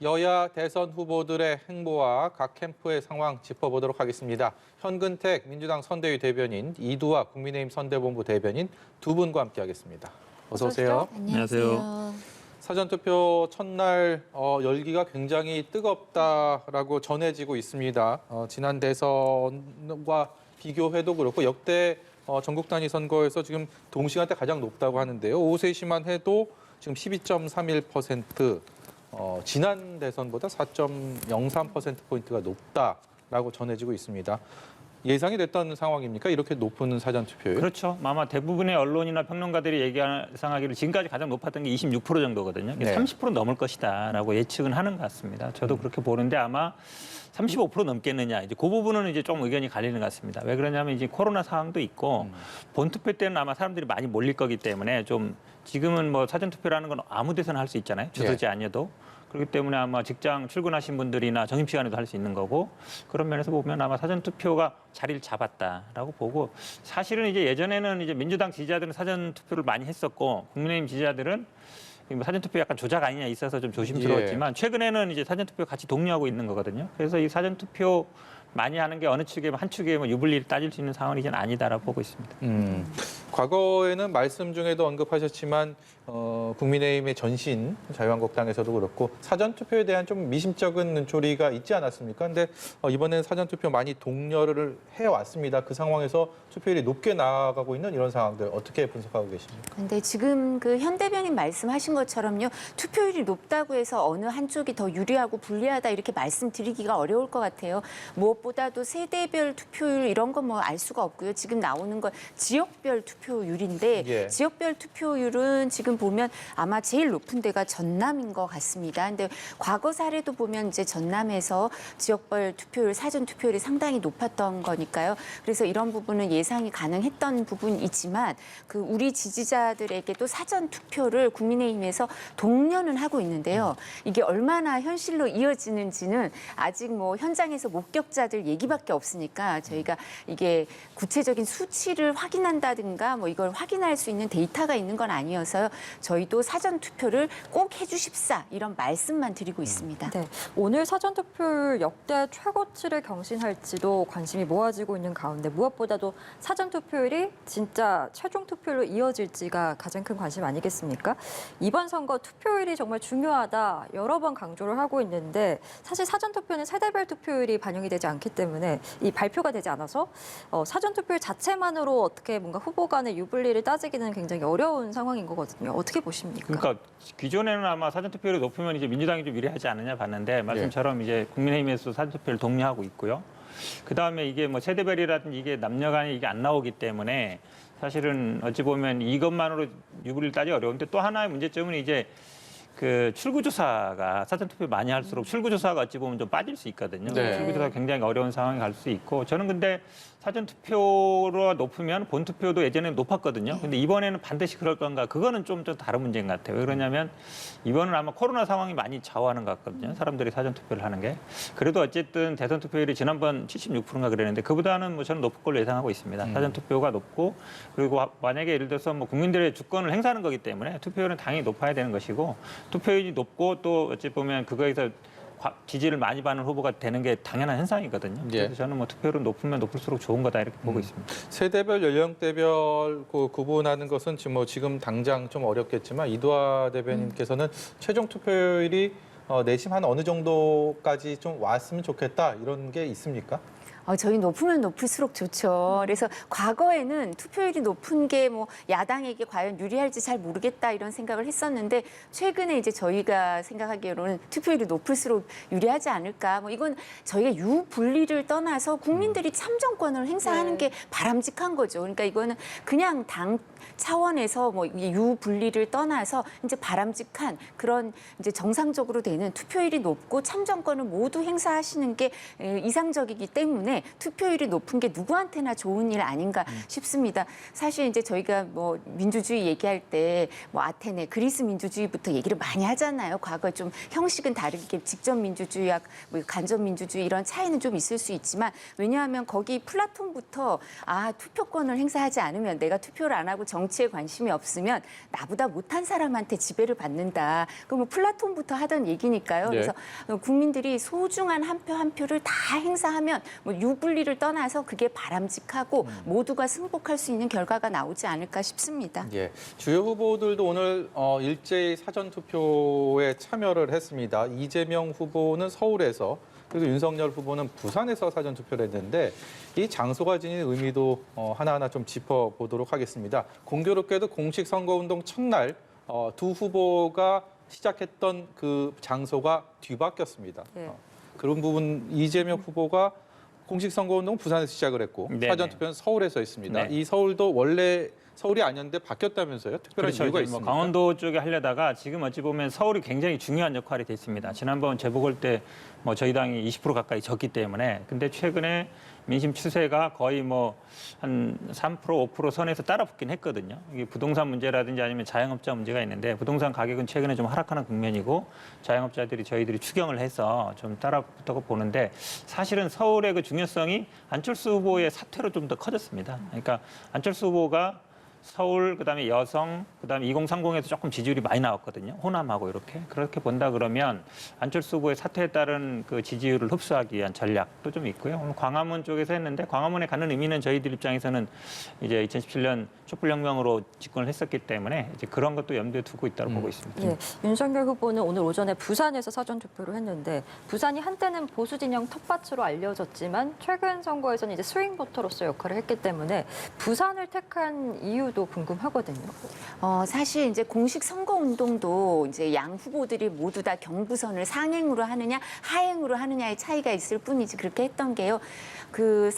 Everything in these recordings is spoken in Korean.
여야 대선 후보들의 행보와 각 캠프의 상황 짚어보도록 하겠습니다. 현근택 민주당 선대위 대변인, 이두화 국민의힘 선대본부 대변인 두 분과 함께하겠습니다. 어서 오세요. 안녕하세요. 사전투표 첫날 열기가 굉장히 뜨겁다라고 전해지고 있습니다. 지난 대선과 비교해도 그렇고 역대 전국 단위 선거에서 지금 동시간대 가장 높다고 하는데요. 오후 3시만 해도 지금 12.31%, 지난 대선보다 4.03%포인트가 높다라고 전해지고 있습니다. 예상이 됐던 상황입니까? 이렇게 높은 사전투표율? 그렇죠. 아마 대부분의 언론이나 평론가들이 예상하기를 지금까지 가장 높았던 게 26% 정도거든요. 네. 30% 넘을 것이다라고 예측은 하는 것 같습니다. 저도 그렇게 보는데 아마 35% 넘겠느냐. 이제 그 부분은 이제 좀 의견이 갈리는 것 같습니다. 왜 그러냐면 이제 코로나 상황도 있고 본투표 때는 아마 사람들이 많이 몰릴 거기 때문에 좀 지금은 뭐 사전투표라는 건 아무 데서나 할 수 있잖아요. 주소지 아니어도. 그렇기 때문에 아마 직장 출근하신 분들이나 점심시간에도 할 수 있는 거고 그런 면에서 보면 아마 사전투표가 자리를 잡았다라고 보고 사실은 이제 예전에는 이제 민주당 지지자들은 사전투표를 많이 했었고 국민의힘 지지자들은 사전투표 약간 조작 아니냐 있어서 좀 조심스러웠지만 최근에는 이제 사전투표 같이 독려하고 있는 거거든요. 그래서 이 사전투표 많이 하는 게 어느 측에 한 측에 뭐 유불리를 따질 수 있는 상황은 이제는 아니다라고 보고 있습니다. 과거에는 말씀 중에도 언급하셨지만 국민의힘의 전신 자유한국당에서도 그렇고 사전투표에 대한 좀 미심쩍은 눈초리가 있지 않았습니까? 근데 이번에는 사전투표 많이 독려를 해왔습니다. 그 상황에서 투표율이 높게 나아가고 있는 이런 상황들 어떻게 분석하고 계십니까? 근데 지금 그 현 대변인 말씀하신 것처럼요. 투표율이 높다고 해서 어느 한쪽이 더 유리하고 불리하다 이렇게 말씀드리기가 어려울 것 같아요. 무엇보다도 세대별 투표율 이런 거 뭐 알 수가 없고요. 지금 나오는 건 지역별 투표율인데 예. 지역별 투표율은 지금 보면 아마 제일 높은 데가 전남인 것 같습니다. 근데 과거 사례도 보면 이제 전남에서 지역별 투표율, 사전 투표율이 상당히 높았던 거니까요. 그래서 이런 부분은 예상이 가능했던 부분이지만 그 우리 지지자들에게도 사전 투표를 국민의힘에서 독려는 하고 있는데요. 이게 얼마나 현실로 이어지는지는 아직 뭐 현장에서 목격자들 얘기밖에 없으니까 저희가 이게 구체적인 수치를 확인한다든가 뭐 이걸 확인할 수 있는 데이터가 있는 건 아니어서요. 저희도 사전 투표를 꼭 해주십사 이런 말씀만 드리고 있습니다. 네, 오늘 사전투표율 역대 최고치를 경신할지도 관심이 모아지고 있는 가운데 무엇보다도 사전투표율이 진짜 최종 투표로 이어질지가 가장 큰 관심 아니겠습니까? 이번 선거 투표율이 정말 중요하다 여러 번 강조를 하고 있는데 사실 사전투표는 세대별 투표율이 반영이 되지 않기 때문에 이 발표가 되지 않아서 사전투표율 자체만으로 어떻게 뭔가 후보 간의 유불리를 따지기는 굉장히 어려운 상황인 거거든요. 어떻게 보십니까? 그러니까 기존에는 아마 사전투표율이 높으면 이제 민주당이 좀 유리하지 않느냐 봤는데 말씀처럼 이제 국민의힘에서 사전투표를 독려하고 있고요. 그 다음에 이게 뭐 세대별이라든지 이게 남녀간에 이게 안 나오기 때문에 사실은 어찌 보면 이것만으로 유불리를 따지기 어려운데 또 하나의 문제점은 이제 그 출구조사가 사전투표 많이 할수록 출구조사가 어찌 보면 좀 빠질 수 있거든요. 네. 출구조사가 굉장히 어려운 상황이 갈 수 있고 저는 근데 사전투표로 높으면 본투표도 예전에 높았거든요. 근데 이번에는 반드시 그럴 건가? 그거는 좀 다른 문제인 것 같아요. 왜 그러냐면 이번은 아마 코로나 상황이 많이 좌우하는 것 같거든요. 사람들이 사전투표를 하는 게. 그래도 어쨌든 대선 투표율이 지난번 76%인가 그랬는데 그보다는 뭐 저는 높을 걸로 예상하고 있습니다. 사전투표가 높고 그리고 만약에 예를 들어서 뭐 국민들의 주권을 행사하는 거기 때문에 투표율은 당연히 높아야 되는 것이고 투표율이 높고 또 어찌 보면 그거에서 지지를 많이 받는 후보가 되는 게 당연한 현상이거든요. 예. 그래서 저는 뭐 투표율은 높으면 높을수록 좋은 거다 이렇게 보고 있습니다. 세대별, 연령대별 구분하는 것은 지금 당장 좀 어렵겠지만 이두화 대변인께서는 최종 투표율이 내심 한 어느 정도까지 좀 왔으면 좋겠다 이런 게 있습니까? 저희 높으면 높을수록 좋죠. 그래서 과거에는 투표율이 높은 게 뭐 야당에게 과연 유리할지 잘 모르겠다 이런 생각을 했었는데 최근에 이제 저희가 생각하기로는 투표율이 높을수록 유리하지 않을까. 뭐 이건 저희가 유불리를 떠나서 국민들이 참정권을 행사하는 게 바람직한 거죠. 그러니까 이거는 그냥 당 차원에서 뭐 유불리를 떠나서 이제 바람직한 그런 이제 정상적으로 되는 투표율이 높고 참정권을 모두 행사하시는 게 이상적이기 때문에 때문에 투표율이 높은 게 누구한테나 좋은 일 아닌가 싶습니다. 사실 이제 저희가 뭐 민주주의 얘기할 때 뭐 아테네, 그리스 민주주의부터 얘기를 많이 하잖아요. 과거 좀 형식은 다르게 직접 민주주의와 뭐 간접 민주주의 이런 차이는 좀 있을 수 있지만 왜냐하면 거기 플라톤부터 투표권을 행사하지 않으면 내가 투표를 안 하고 정치에 관심이 없으면 나보다 못한 사람한테 지배를 받는다. 그럼 뭐 플라톤부터 하던 얘기니까요. 그래서 국민들이 소중한 한 표 한 표를 다 행사하면 뭐 유불리를 떠나서 그게 바람직하고 모두가 승복할 수 있는 결과가 나오지 않을까 싶습니다. 예, 주요 후보들도 오늘 일제히 사전 투표에 참여를 했습니다. 이재명 후보는 서울에서 그리고 윤석열 후보는 부산에서 사전 투표를 했는데 이 장소가 지닌 의미도 하나하나 좀 짚어보도록 하겠습니다. 공교롭게도 공식 선거운동 첫날 두 후보가 시작했던 그 장소가 뒤바뀌었습니다. 예. 그런 부분 이재명 후보가 공식 선거운동 부산에서 시작을 했고 네네. 사전 투표는 서울에서 있습니다. 네. 이 서울도 원래 서울이 아니었는데 바뀌었다면서요? 특별한 그렇죠. 이유가 이제 있습니까? 강원도 쪽에 하려다가 지금 어찌 보면 서울이 굉장히 중요한 역할이 됐습니다. 지난번 재보궐 때 뭐 저희 당이 20% 가까이 졌기 때문에 근데 최근에 민심 추세가 거의 뭐 한 3% 5% 선에서 따라붙긴 했거든요. 이게 부동산 문제라든지 아니면 자영업자 문제가 있는데 부동산 가격은 최근에 좀 하락하는 국면이고 자영업자들이 저희들이 추경을 해서 좀 따라붙다고 보는데 사실은 서울의 그 중요성이 안철수 후보의 사퇴로 좀 더 커졌습니다. 그러니까 안철수 후보가 서울, 그다음에 여성, 그다음에 2030에서 조금 지지율이 많이 나왔거든요. 호남하고 이렇게. 그렇게 본다 그러면 안철수 후보의 사퇴에 따른 그 지지율을 흡수하기 위한 전략도 좀 있고요. 오늘 광화문 쪽에서 했는데 광화문에 가는 의미는 저희들 입장에서는 이제 2017년 촛불혁명으로 집권을 했었기 때문에 이제 그런 것도 염두에 두고 있다고 보고 있습니다. 예, 윤석열 후보는 오늘 오전에 부산에서 사전 투표를 했는데 부산이 한때는 보수 진영 텃밭으로 알려졌지만 최근 선거에서는 이제 스윙 보터로서 역할을 했기 때문에 부산을 택한 이유도 궁금하거든요. 사실 이제 공식 선거 운동도 이제 양 후보들이 모두 다 경부선을 상행으로 하느냐 하행으로 하느냐의 차이가 있을 뿐이지 그렇게 했던 게요. 그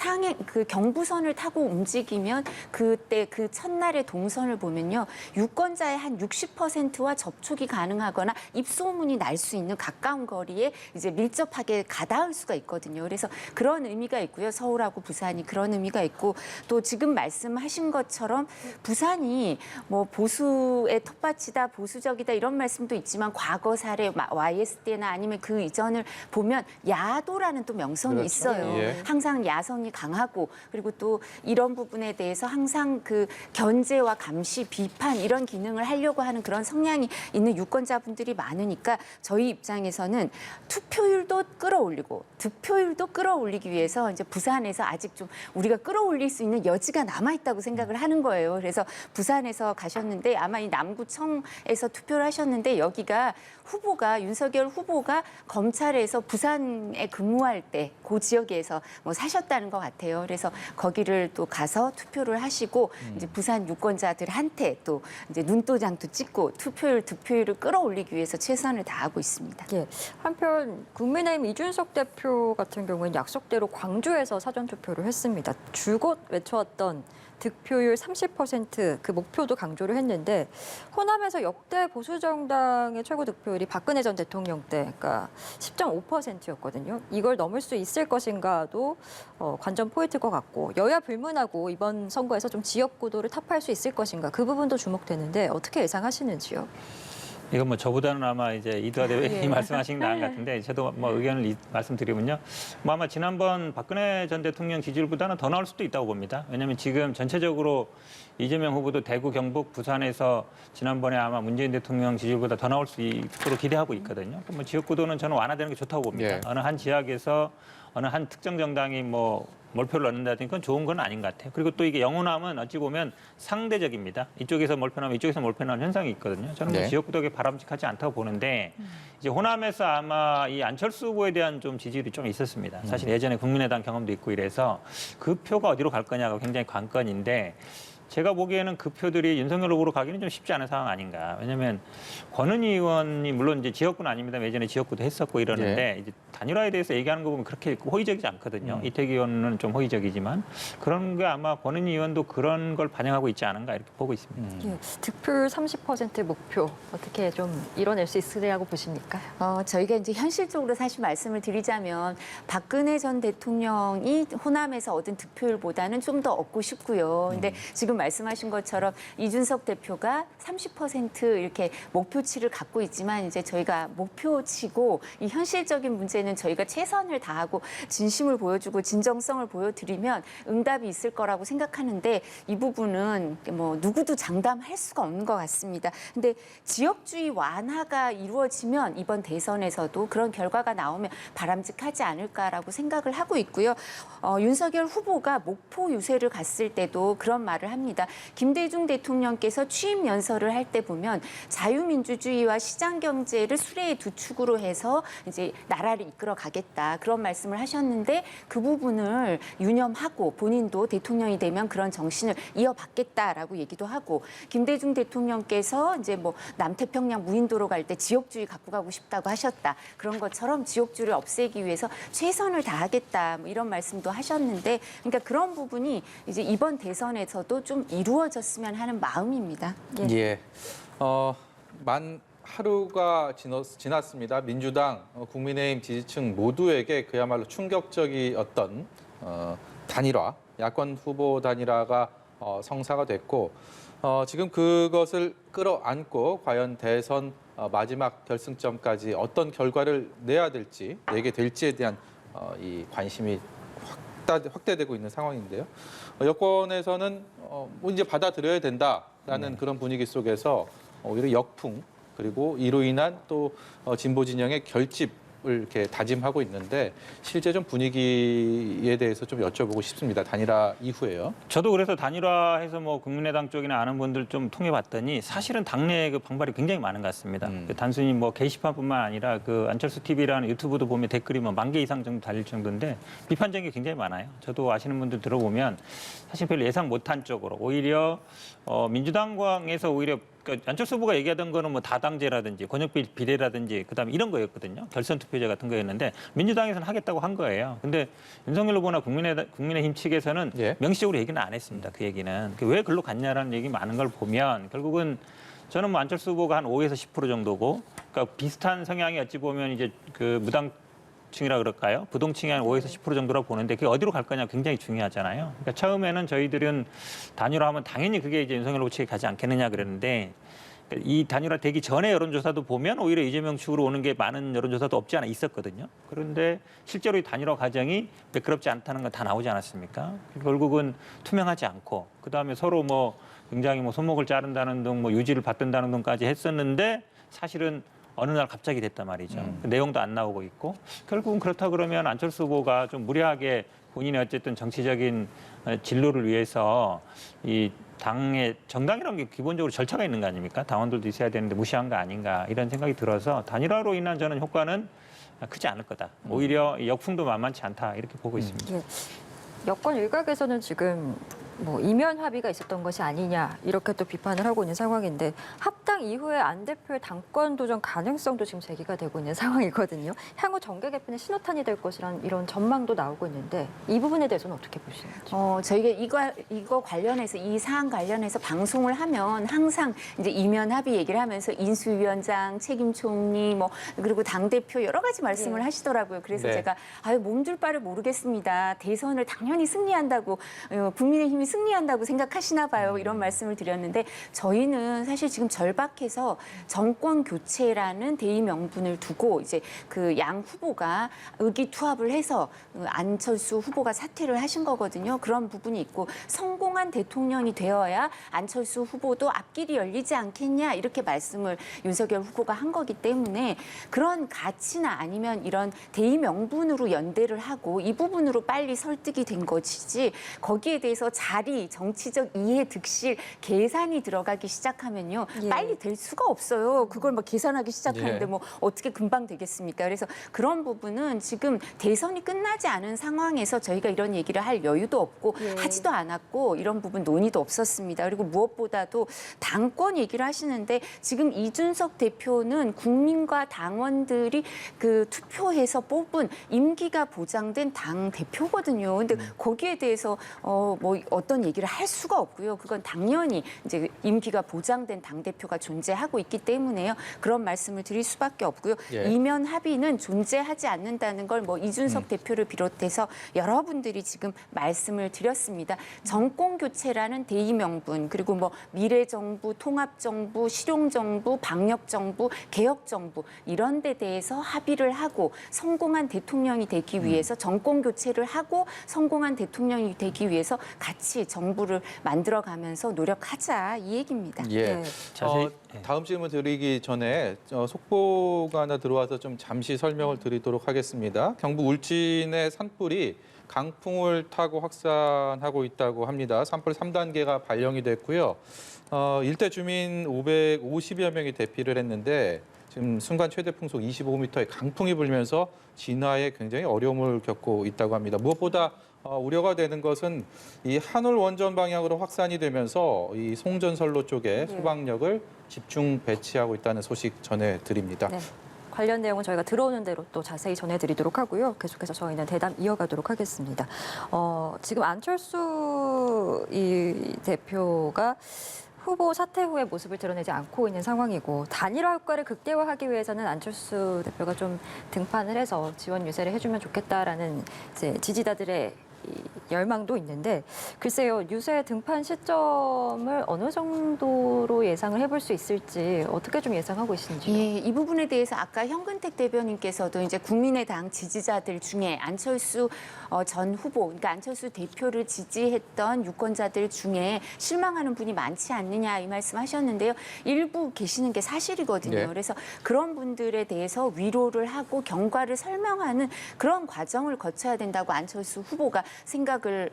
경부선을 타고 움직이면 그때 그 첫날의 동선을 보면요. 유권자의 한 60%와 접촉이 가능하거나 입소문이 날 수 있는 가까운 거리에 이제 밀접하게 가닿을 수가 있거든요. 그래서 그런 의미가 있고요. 서울하고 부산이 그런 의미가 있고 또 지금 말씀하신 것처럼 부산이 뭐 보수의 텃밭이다, 보수적이다 이런 말씀도 있지만 과거 사례 YS 때나 아니면 그 이전을 보면 야도라는 또 명성이 그렇죠. 있어요. 예. 항상 야성이 강하고 그리고 또 이런 부분에 대해서 항상 그 견제와 감시, 비판 이런 기능을 하려고 하는 그런 성향이 있는 유권자분들이 많으니까 저희 입장에서는 투표율도 끌어올리고 득표율도 끌어올리기 위해서 이제 부산에서 아직 좀 우리가 끌어올릴 수 있는 여지가 남아 있다고 생각을 하는 거예요. 그래서 부산에서 가셨는데 아마 이 남구청에서 투표를 하셨는데 여기가 후보가 윤석열 후보가 검찰에서 부산에 근무할 때 그 지역에서 뭐 사셨다는 것 같아요. 그래서 거기를 또 가서 투표를 하시고 이제 부산 유권자들한테 또 이제 눈도장도 찍고 투표율, 득표율을 끌어올리기 위해서 최선을 다하고 있습니다. 예. 한편 국민의힘 이준석 대표 같은 경우는 약속대로 광주에서 사전 투표를 했습니다. 줄곧 외쳐왔던 득표율 30% 그 목표도 강조를 했는데 호남에서 역대 보수 정당의 최고 득표율이 박근혜 전 대통령 때 그러니까 10.5%였거든요. 이걸 넘을 수 있을 것인가도 관전 포인트일 것 같고 여야 불문하고 이번 선거에서 좀 지역 구도를 타파할 수 있을 것인가 그 부분도 주목되는데 어떻게 예상하시는지요? 이건 뭐 저보다는 아마 이제 이두하 대변인이 예. 말씀하신 게 나은 것 같은데 저도 뭐 의견을 말씀드리면요. 뭐 아마 지난번 박근혜 전 대통령 지지율보다는 더 나올 수도 있다고 봅니다. 왜냐하면 지금 전체적으로 이재명 후보도 대구, 경북, 부산에서 지난번에 아마 문재인 대통령 지지율보다 더 나올 수 있도록 기대하고 있거든요. 뭐 지역 구도는 저는 완화되는 게 좋다고 봅니다. 예. 어느 한 지역에서 어느 한 특정 정당이 뭐 몰표를 얻는다든지 그건 좋은 건 아닌 것 같아요. 그리고 또 이게 영호남은 어찌 보면 상대적입니다. 이쪽에서 몰표 나면 이쪽에서 몰표 나는 현상이 있거든요. 저는 뭐 네. 지역구도에 바람직하지 않다고 보는데 이제 호남에서 아마 이 안철수 후보에 대한 좀 지지율이 좀 있었습니다. 사실 예전에 국민의당 경험도 있고 이래서 그 표가 어디로 갈 거냐가 굉장히 관건인데 제가 보기에는 그 표들이 윤석열 후보로 가기는 좀 쉽지 않은 상황 아닌가. 왜냐하면 권은희 의원이 물론 이제 지역구는 아닙니다. 예전에 지역구도 했었고 이러는데 이제 단일화에 대해서 얘기하는 거 보면 그렇게 호의적이지 않거든요. 이태기 의원은 좀 호의적이지만 그런 게 아마 권은희 의원도 그런 걸 반영하고 있지 않은가 이렇게 보고 있습니다. 예, 득표율 30% 목표 어떻게 좀 이뤄낼 수 있으리라고 보십니까? 저희가 이제 현실적으로 사실 말씀을 드리자면 박근혜 전 대통령이 호남에서 얻은 득표율보다는 좀 더 얻고 싶고요. 근데 지금 말씀하신 것처럼 이준석 대표가 30% 이렇게 목표치를 갖고 있지만 이제 저희가 목표치고 이 현실적인 문제는 저희가 최선을 다하고 진심을 보여주고 진정성을 보여드리면 응답이 있을 거라고 생각하는데 이 부분은 뭐 누구도 장담할 수가 없는 것 같습니다. 근데 지역주의 완화가 이루어지면 이번 대선에서도 그런 결과가 나오면 바람직하지 않을까라고 생각을 하고 있고요. 윤석열 후보가 목포 유세를 갔을 때도 그런 말을 합니다. 김대중 대통령께서 취임 연설을 할 때 보면 자유민주주의와 시장 경제를 수레의 두 축으로 해서 이제 나라를 이끌어 가겠다 그런 말씀을 하셨는데 그 부분을 유념하고 본인도 대통령이 되면 그런 정신을 이어받겠다라고 얘기도 하고 김대중 대통령께서 이제 뭐 남태평양 무인도로 갈 때 지역주의 갖고 가고 싶다고 하셨다. 그런 것처럼 지역주의를 없애기 위해서 최선을 다하겠다. 뭐 이런 말씀도 하셨는데 그러니까 그런 부분이 이제 이번 대선에서도 좀 이루어졌으면 하는 마음입니다. 예. 만 하루가 지났습니다. 민주당, 국민의힘 지지층 모두에게 그야말로 충격적이었던 단일화, 야권 후보 단일화가 성사가 됐고 지금 그것을 끌어안고 과연 대선 마지막 결승점까지 어떤 결과를 내게 될지에 대한 이 관심이 확대되고 있는 상황인데요. 여권에서는 뭐 이제 받아들여야 된다라는 그런 분위기 속에서 오히려 역풍 그리고 이로 인한 또 진보 진영의 결집을 이렇게 다짐하고 있는데 실제 좀 분위기에 대해서 좀 여쭤보고 싶습니다. 단일화 이후에요. 저도 그래서 단일화해서 뭐 국민의당 쪽이나 아는 분들 좀 통해봤더니 사실은 당내 그 반발이 굉장히 많은 것 같습니다. 그 단순히 뭐 게시판뿐만 아니라 그 안철수 TV라는 유튜브도 보면 댓글이 뭐 10,000개 이상 정도 달릴 정도인데 비판적인 게 굉장히 많아요. 저도 아시는 분들 들어보면 사실 별로 예상 못한 쪽으로 오히려 민주당에서 오히려 그러니까 안철수 후보가 얘기하던 거는 뭐 다당제라든지 권역비 비례라든지 그다음에 이런 거였거든요. 결선 투표제 같은 거였는데 민주당에서는 하겠다고 한 거예요. 근데 윤석열 후보나 국민의힘 측에서는 명시적으로 얘기는 안 했습니다. 그 얘기는 왜 글로 갔냐라는 얘기 많은 걸 보면 결국은 저는 뭐 안철수 후보가 한 5에서 10% 정도고 그러니까 비슷한 성향이 어찌 보면 이제 그 무당층이라 그럴까요? 부동층이 한 5에서 10% 정도라고 보는데 그게 어디로 갈 거냐 굉장히 중요하잖아요. 그러니까 처음에는 저희들은 단일화하면 당연히 그게 이제 윤석열 후보 측에 가지 않겠느냐 그랬는데 이 단일화 되기 전에 여론조사도 보면 오히려 이재명 측으로 오는 게 많은 여론조사도 없지 않아 있었거든요. 그런데 실제로 이 단일화 과정이 매끄럽지 않다는 건 다 나오지 않았습니까? 결국은 투명하지 않고 그다음에 서로 뭐 굉장히 뭐 손목을 자른다는 등 뭐 유지를 받든다는 등까지 했었는데 사실은 어느 날 갑자기 됐단 말이죠. 그 내용도 안 나오고 있고 결국은 그렇다 그러면 안철수 후보가 좀 무리하게 본인의 어쨌든 정치적인 진로를 위해서 이 당의 정당이라는 게 기본적으로 절차가 있는 거 아닙니까? 당원들도 있어야 되는데 무시한 거 아닌가 이런 생각이 들어서 단일화로 인한 저는 효과는 크지 않을 거다. 오히려 역풍도 만만치 않다 이렇게 보고 있습니다. 예. 여권 일각에서는 지금 뭐 이면 합의가 있었던 것이 아니냐 이렇게 또 비판을 하고 있는 상황인데 합당 이후에 안 대표의 당권 도전 가능성도 지금 제기가 되고 있는 상황이거든요. 향후 정계 개편의 신호탄이 될 것이라는 이런 전망도 나오고 있는데 이 부분에 대해서는 어떻게 보시는지? 저희가 이거 관련해서 이 사안 관련해서 방송을 하면 항상 이제 이면 합의 얘기를 하면서 인수위원장, 책임총리 뭐 그리고 당 대표 여러 가지 말씀을 하시더라고요. 그래서 제가 몸둘 바를 모르겠습니다. 대선을 당연히 승리한다고 국민의힘이 승리한다고 생각하시나 봐요. 이런 말씀을 드렸는데 저희는 사실 지금 절박해서 정권 교체라는 대의 명분을 두고 이제 그 양 후보가 의기투합을 해서 안철수 후보가 사퇴를 하신 거거든요. 그런 부분이 있고 성공한 대통령이 되어야 안철수 후보도 앞길이 열리지 않겠냐 이렇게 말씀을 윤석열 후보가 한 거기 때문에 그런 가치나 아니면 이런 대의 명분으로 연대를 하고 이 부분으로 빨리 설득이 된 것이지 거기에 대해서 잘 자리, 정치적 이해, 득실, 계산이 들어가기 시작하면요. 예. 빨리 될 수가 없어요. 그걸 막 계산하기 시작하는데 예. 뭐 어떻게 금방 되겠습니까? 그래서 그런 부분은 지금 대선이 끝나지 않은 상황에서 저희가 이런 얘기를 할 여유도 없고 예. 하지도 않았고 이런 부분 논의도 없었습니다. 그리고 무엇보다도 당권 얘기를 하시는데 지금 이준석 대표는 국민과 당원들이 그 투표해서 뽑은 임기가 보장된 당 대표거든요. 근데 거기에 대해서 뭐 어떤 얘기를 할 수가 없고요. 그건 당연히 이제 임기가 보장된 당 대표가 존재하고 있기 때문에요. 그런 말씀을 드릴 수밖에 없고요. 예. 이면 합의는 존재하지 않는다는 걸 뭐 이준석 대표를 비롯해서 여러분들이 지금 말씀을 드렸습니다. 정권 교체라는 대의 명분 그리고 뭐 미래 정부, 통합 정부, 실용 정부, 방역 정부, 개혁 정부 이런 데 대해서 합의를 하고 성공한 대통령이 되기 위해서 정권 교체를 하고 성공한 대통령이 되기 위해서 같이 정부를 만들어가면서 노력하자 이 얘기입니다. 예. 네. 자세히 다음 질문 드리기 전에 속보가 하나 들어와서 좀 잠시 설명을 드리도록 하겠습니다. 경북 울진의 산불이 강풍을 타고 확산하고 있다고 합니다. 산불 3단계가 발령이 됐고요. 일대 주민 550여 명이 대피를 했는데 지금 순간 최대 풍속 25m의 강풍이 불면서 진화에 굉장히 어려움을 겪고 있다고 합니다. 무엇보다 우려가 되는 것은 이 한울 원전 방향으로 확산이 되면서 이 송전선로 쪽에 소방력을 집중 배치하고 있다는 소식 전해드립니다. 네. 관련 내용은 저희가 들어오는 대로 또 자세히 전해드리도록 하고요. 계속해서 저희는 대담 이어가도록 하겠습니다. 지금 안철수 이 대표가 후보 사퇴 후의 모습을 드러내지 않고 있는 상황이고 단일화 효과를 극대화하기 위해서는 안철수 대표가 좀 등판을 해서 지원 유세를 해주면 좋겠다라는 이제 지지자들의 이 열망도 있는데 글쎄요 유세 등판 시점을 어느 정도로 예상을 해볼 수 있을지 어떻게 좀 예상하고 계신지요? 예, 이 부분에 대해서 아까 현근택 대변인께서도 이제 국민의당 지지자들 중에 안철수 전 후보, 그러니까 안철수 대표를 지지했던 유권자들 중에 실망하는 분이 많지 않느냐 이 말씀하셨는데요. 일부 계시는 게 사실이거든요. 네. 그래서 그런 분들에 대해서 위로를 하고 경과를 설명하는 그런 과정을 거쳐야 된다고 안철수 후보가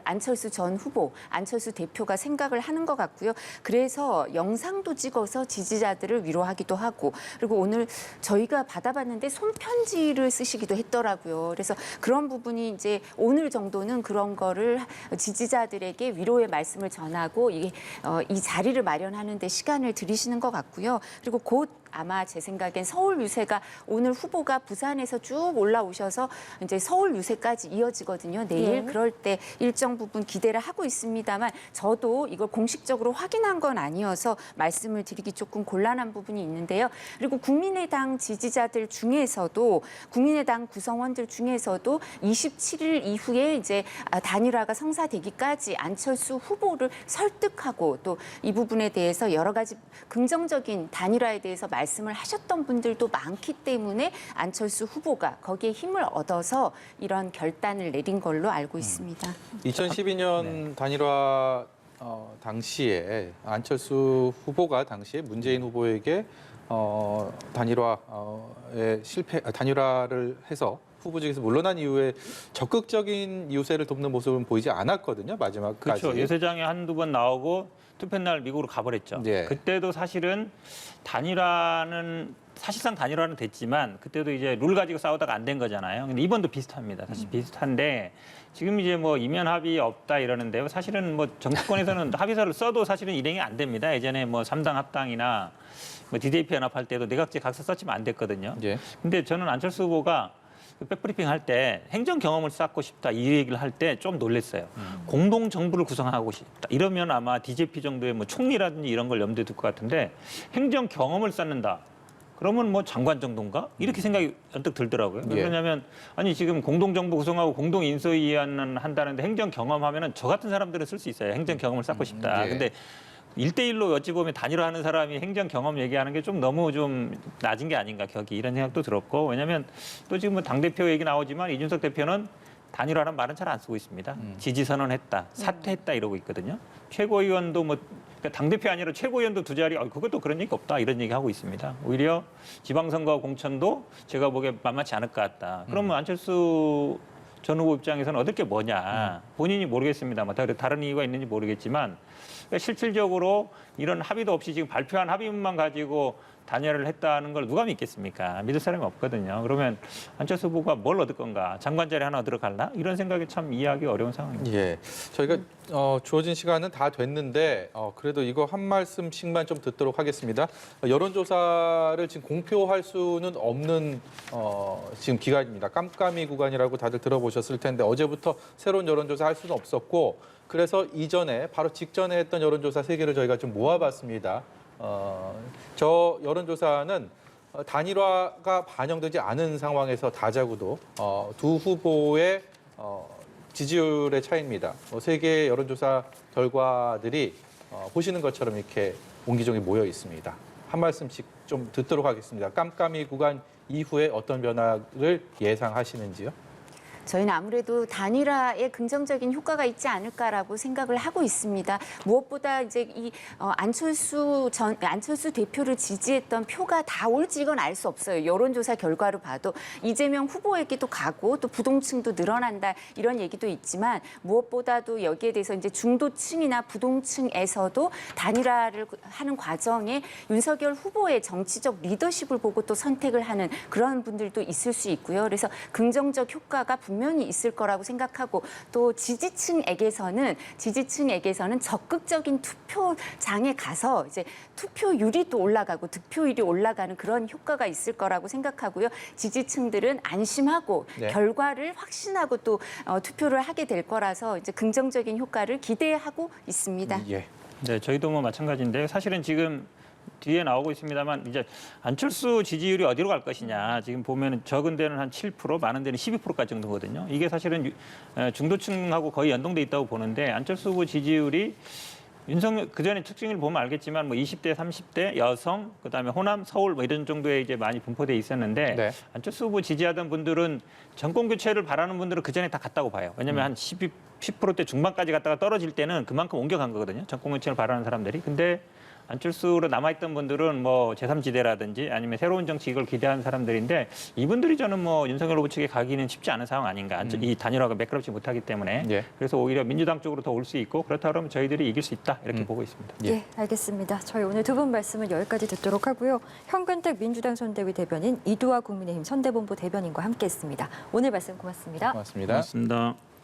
안철수 전 후보, 안철수 대표가 생각을 하는 것 같고요. 그래서 영상도 찍어서 지지자들을 위로하기도 하고 그리고 오늘 저희가 받아봤는데 손편지를 쓰시기도 했더라고요. 그래서 그런 부분이 이제 오늘 정도는 그런 거를 지지자들에게 위로의 말씀을 전하고 이 자리를 마련하는 데 시간을 들이시는 것 같고요. 그리고 곧 아마 제 생각엔 서울 유세가 오늘 후보가 부산에서 쭉 올라오셔서 이제 서울 유세까지 이어지거든요. 내일 그럴 때 일정 부분 기대를 하고 있습니다만 저도 이걸 공식적으로 확인한 건 아니어서 말씀을 드리기 조금 곤란한 부분이 있는데요. 그리고 국민의당 지지자들 중에서도 국민의당 구성원들 중에서도 27일 이후에 이제 단일화가 성사되기까지 안철수 후보를 설득하고 또 이 부분에 대해서 여러 가지 긍정적인 단일화에 대해서 말씀을 하셨던 분들도 많기 때문에 안철수 후보가 거기에 힘을 얻어서 이런 결단을 내린 걸로 알고 있습니다. 2012년 단일화 당시에 안철수 후보가 당시에 문재인 후보에게 단일화를 해서 후보직에서 물러난 이후에 적극적인 유세를 돕는 모습은 보이지 않았거든요. 마지막까지. 그렇죠. 유세장에 한두 번 나오고 투표날 미국으로 가버렸죠. 예. 그때도 사실은 사실상 단일화는 됐지만 그때도 이제 룰 가지고 싸우다가 안 된 거잖아요. 근데 이번도 비슷합니다. 사실 비슷한데 지금 이제 뭐 이면 합의 없다 이러는데요. 사실은 뭐 정치권에서는 합의서를 써도 사실은 일행이 안 됩니다. 예전에 뭐 3당 합당이나 뭐 DJP 연합할 때도 내각제 각서 썼지만 안 됐거든요. 예. 근데 저는 안철수 후보가 그 백브리핑 할 때 행정 경험을 쌓고 싶다 이 얘기를 할 때 좀 놀랐어요. 공동 정부를 구성하고 싶다. 이러면 아마 DJP 정도의 뭐 총리라든지 이런 걸 염두에 둘 것 같은데 행정 경험을 쌓는다. 그러면 뭐 장관 정도인가? 이렇게 생각이 언뜻 들더라고요. 예. 왜냐하면 아니 지금 공동 정부 구성하고 공동 인수위원회는 한다는데 행정 경험하면은 저 같은 사람들은 쓸 수 있어요. 행정 경험을 쌓고 싶다. 예. 근데 1대1로 어찌 보면 단일화하는 사람이 행정 경험 얘기하는 게 좀 너무 좀 낮은 게 아닌가 격이 이런 생각도 들었고 왜냐하면 또 지금 뭐 당대표 얘기 나오지만 이준석 대표는 단일화란 말은 잘 안 쓰고 있습니다. 지지선언했다, 사퇴했다 이러고 있거든요. 최고위원도 뭐 그러니까 당대표 아니라 최고위원도 두 자리 그것도 그런 얘기 없다 이런 얘기 하고 있습니다. 오히려 지방선거 공천도 제가 보기에 만만치 않을 것 같다. 그러면 안철수 전 후보 입장에서는 얻을 게 뭐냐. 본인이 모르겠습니다. 다른 이유가 있는지 모르겠지만 그러니까 실질적으로 이런 합의도 없이 지금 발표한 합의문만 가지고 단열을 했다는 걸 누가 믿겠습니까? 믿을 사람이 없거든요. 그러면 안철수 후보가 뭘 얻을 건가? 장관 자리 하나 얻으러 갈나? 이런 생각이 참 이해하기 어려운 상황입니다. 예, 저희가 주어진 시간은 다 됐는데 그래도 이거 한 말씀씩만 좀 듣도록 하겠습니다. 여론조사를 지금 공표할 수는 없는 지금 기간입니다. 깜깜이 구간이라고 다들 들어보셨을 텐데 어제부터 새로운 여론조사 할 수는 없었고 그래서 이전에 바로 직전에 했던 여론조사 3개를 저희가 좀 모아봤습니다. 저 여론조사는 단일화가 반영되지 않은 상황에서 다자구도 두 후보의 지지율의 차이입니다. 3개의 여론조사 결과들이 보시는 것처럼 이렇게 옹기종이 모여 있습니다. 한 말씀씩 좀 듣도록 하겠습니다. 깜깜이 구간 이후에 어떤 변화를 예상하시는지요? 저희는 아무래도 단일화에 긍정적인 효과가 있지 않을까라고 생각을 하고 있습니다. 무엇보다 이제 이 안철수 대표를 지지했던 표가 다 올지 이건 알 수 없어요. 여론조사 결과로 봐도 이재명 후보에게도 가고 또 부동층도 늘어난다 이런 얘기도 있지만 무엇보다도 여기에 대해서 이제 중도층이나 부동층에서도 단일화를 하는 과정에 윤석열 후보의 정치적 리더십을 보고 또 선택을 하는 그런 분들도 있을 수 있고요. 그래서 긍정적 효과가 분명히 있을 거라고 생각하고 또 지지층에게서는 적극적인 투표장에 가서 이제 투표율이 또 올라가고 득표율이 올라가는 그런 효과가 있을 거라고 생각하고요. 지지층들은 안심하고 네. 결과를 확신하고 또 투표를 하게 될 거라서 이제 긍정적인 효과를 기대하고 있습니다. 예. 네, 저희도 뭐 마찬가지인데요. 사실은 지금 뒤에 나오고 있습니다만 이제 안철수 지지율이 어디로 갈 것이냐. 지금 보면 적은 데는 한 7%, 많은 데는 12%까지 정도거든요. 이게 사실은 중도층하고 거의 연동돼 있다고 보는데 안철수 후보 지지율이 윤석열 그전에 특징을 보면 알겠지만 뭐 20대, 30대 여성, 그다음에 호남, 서울 뭐 이런 정도에 이제 많이 분포돼 있었는데 네. 안철수 후보 지지하던 분들은 정권 교체를 바라는 분들은 그전에 다 갔다고 봐요. 왜냐하면 한 10%대 중반까지 갔다가 떨어질 때는 그만큼 옮겨간 거거든요. 정권 교체를 바라는 사람들이. 근데 안철수로 남아있던 분들은 뭐 제3지대라든지 아니면 새로운 정치 이걸 기대하는 사람들인데 이분들이 저는 뭐 윤석열 후보 측에 가기는 쉽지 않은 상황 아닌가. 이 단일화가 매끄럽지 못하기 때문에. 예. 그래서 오히려 민주당 쪽으로 더 올 수 있고 그렇다 그러면 저희들이 이길 수 있다. 이렇게 보고 있습니다. 예. 예, 알겠습니다. 저희 오늘 두 분 말씀은 여기까지 듣도록 하고요. 현근택 민주당 선대위 대변인, 이두화 국민의힘 선대본부 대변인과 함께했습니다. 오늘 말씀 고맙습니다. 고맙습니다. 고맙습니다.